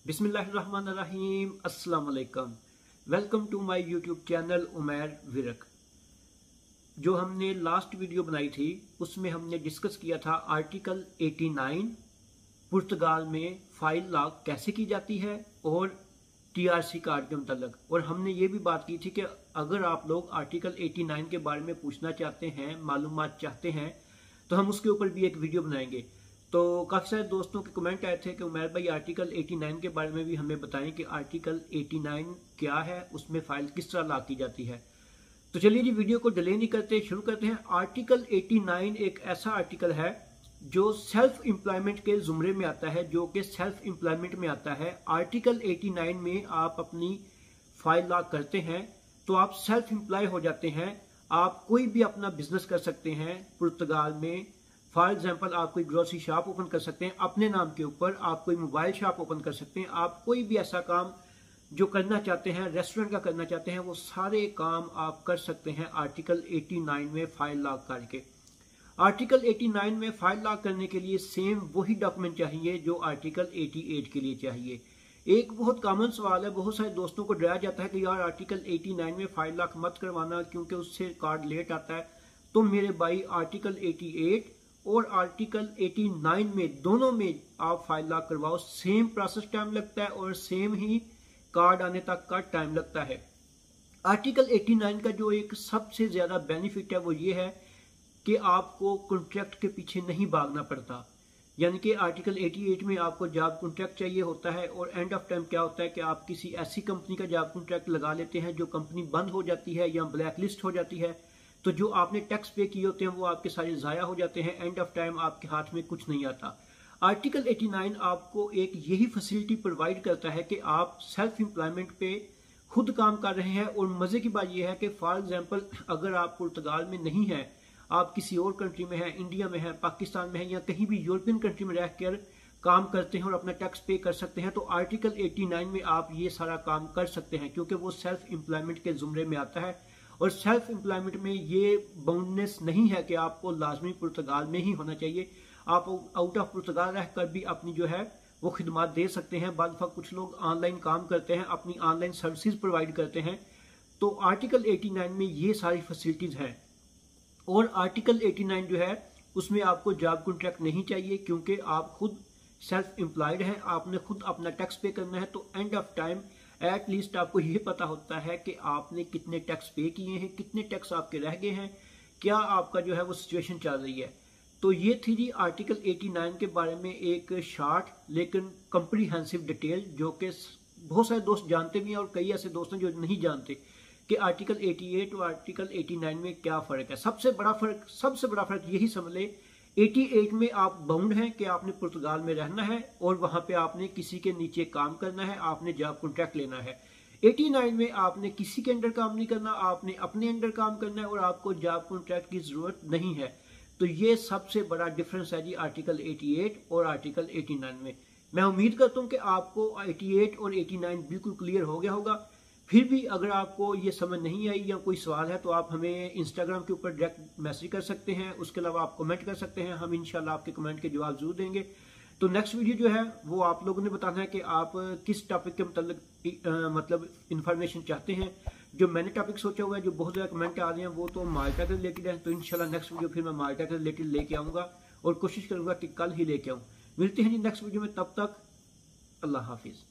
बिस्मिल्लाहिर्रहमानिर्रहीम, अस्सलाम वालेकुम। Welcome to my YouTube channel Umair Virk. जो हमने लास्ट वीडियो बनाई थी उसमें हमने डिस्कस किया था आर्टिकल 89 पुर्तगाल में फाइल लॉक कैसे की जाती है और टीआरसी कार्ड के मुतल्लिक। और हमने ये भी बात की थी कि अगर आप लोग आर्टिकल 89 के बारे में पूछना चाहते हैं, मालूमात चाहते हैं, तो हम उसके ऊपर भी एक वीडियो बनाएंगे। तो काफ़ी सारे दोस्तों के कमेंट आए थे कि उमैर भाई आर्टिकल 89 के बारे में भी हमें बताएं कि आर्टिकल 89 क्या है, उसमें फाइल किस तरह लॉक की जाती है। तो चलिए जी, वीडियो को डिले नहीं करते, शुरू करते हैं। आर्टिकल 89 एक ऐसा आर्टिकल है जो सेल्फ एम्प्लॉयमेंट के जुमरे में आता है, जो कि सेल्फ एम्प्लॉयमेंट में आता है। आर्टिकल 89 में आप अपनी फाइल लॉक करते हैं तो आप सेल्फ एम्प्लॉय हो जाते हैं। आप कोई भी अपना बिजनेस कर सकते हैं पुर्तगाल में। फॉर एग्जाम्पल, आप कोई ग्रोसरी शॉप ओपन कर सकते हैं अपने नाम के ऊपर, आप कोई मोबाइल शॉप ओपन कर सकते हैं, आप कोई भी ऐसा काम जो करना चाहते हैं, रेस्टोरेंट का करना चाहते हैं, वो सारे काम आप कर सकते हैं आर्टिकल 89 में फाइल लॉक करके। आर्टिकल 89 में फाइल लॉक करने के लिए सेम वही डॉक्यूमेंट चाहिए जो आर्टिकल 88 के लिए चाहिए। एक बहुत कॉमन सवाल है, बहुत सारे दोस्तों को डराया जाता है कि यार आर्टिकल 89 में फाइल लॉक मत करवाना क्योंकि उससे कार्ड लेट आता है। तो मेरे भाई, आर्टिकल 88 और आर्टिकल 89 में दोनों में आप फाइल लॉक करवाओ, सेम प्रोसेस टाइम लगता है और सेम ही कार्ड आने तक का टाइम लगता है। आर्टिकल 89 का जो एक सबसे ज्यादा बेनिफिट है वो ये है कि आपको कॉन्ट्रैक्ट के पीछे नहीं भागना पड़ता। यानी कि आर्टिकल 88 में आपको जॉब कॉन्ट्रैक्ट चाहिए होता है और एंड ऑफ टाइम क्या होता है कि आप किसी ऐसी कंपनी का जॉब कॉन्ट्रैक्ट लगा लेते हैं जो कंपनी बंद हो जाती है या ब्लैक लिस्ट हो जाती है, तो जो आपने टैक्स पे किए होते हैं वो आपके सारे ज़ाया हो जाते हैं। एंड ऑफ टाइम आपके हाथ में कुछ नहीं आता। आर्टिकल 89 आपको एक यही फैसिलिटी प्रोवाइड करता है कि आप सेल्फ एम्प्लॉयमेंट पे खुद काम कर रहे हैं। और मज़े की बात यह है कि फॉर एग्जांपल, अगर आप पुर्तगाल में नहीं हैं, आप किसी और कंट्री में हैं, इंडिया में हैं, पाकिस्तान में हैं, या कहीं भी यूरोपियन कंट्री में रहकर काम करते हैं और अपना टैक्स पे कर सकते हैं, तो आर्टिकल 89 में आप ये सारा काम कर सकते हैं क्योंकि वो सेल्फ एम्प्लॉयमेंट के जुमरे में आता है। और सेल्फ एम्प्लॉयमेंट में ये बाउंडनेस नहीं है कि आपको लाजमी पुर्तगाल में ही होना चाहिए। आप आउट ऑफ पुर्तगाल रहकर भी अपनी जो है वो खिदमत दे सकते हैं। बाद वक्त कुछ लोग ऑनलाइन काम करते हैं, अपनी ऑनलाइन सर्विसेज प्रोवाइड करते हैं। तो आर्टिकल 89 में ये सारी फैसिलिटीज हैं। और आर्टिकल 89 जो है उसमें आपको जॉब कॉन्ट्रैक्ट नहीं चाहिए क्योंकि आप खुद सेल्फ एम्प्लॉयड हैं, आपने खुद अपना टैक्स पे करना है। तो end of time at least आपको ये पता होता है कि आपने कितने टैक्स पे किए हैं, कितने टैक्स आपके रह गए हैं, क्या आपका जो है वो सिचुएशन चल रही है। तो ये थी जी आर्टिकल 89 के बारे में एक शॉर्ट लेकिन कम्प्रीहेंसिव डिटेल, जो कि बहुत सारे दोस्त जानते भी हैं और कई ऐसे दोस्त हैं जो नहीं जानते कि आर्टिकल 88 और आर्टिकल 89 में क्या फ़र्क है। सबसे बड़ा फ़र्क यही समझ ले, 88 में आप बाउंड हैं कि आपने पुर्तगाल में रहना है और वहां पे आपने किसी के नीचे काम करना है, आपने जॉब कॉन्ट्रैक्ट लेना है। 89 में आपने किसी के अंडर काम नहीं करना, आपने अपने अंडर काम करना है और आपको जॉब कॉन्ट्रैक्ट की जरूरत नहीं है। तो ये सबसे बड़ा डिफरेंस है जी आर्टिकल 88 और आर्टिकल 89 में। मैं उम्मीद करता हूँ कि आपको 88 और 89 बिल्कुल क्लियर हो गया होगा। फिर भी अगर आपको ये समझ नहीं आई या कोई सवाल है तो आप हमें इंस्टाग्राम के ऊपर डायरेक्ट मैसेज कर सकते हैं। उसके अलावा आप कमेंट कर सकते हैं, हम इंशाल्लाह आपके कमेंट के जवाब जरूर देंगे। तो नेक्स्ट वीडियो जो है वो आप लोगों ने बताना है कि आप किस टॉपिक के मतलब इंफॉर्मेशन चाहते हैं। जो मैंने टॉपिक सोचा हुआ है, जो बहुत ज़्यादा कमेंट आ रहे हैं, वो तो माल्टा के रिलेटेड है। तो इंशाल्लाह नेक्स्ट वीडियो फिर मैं माल्टा के रिलेटेड लेके आऊँगा और कोशिश करूँगा कि कल ही लेके आऊँ। मिलते हैं जी नेक्स्ट वीडियो में, तब तक अल्लाह हाफिज़।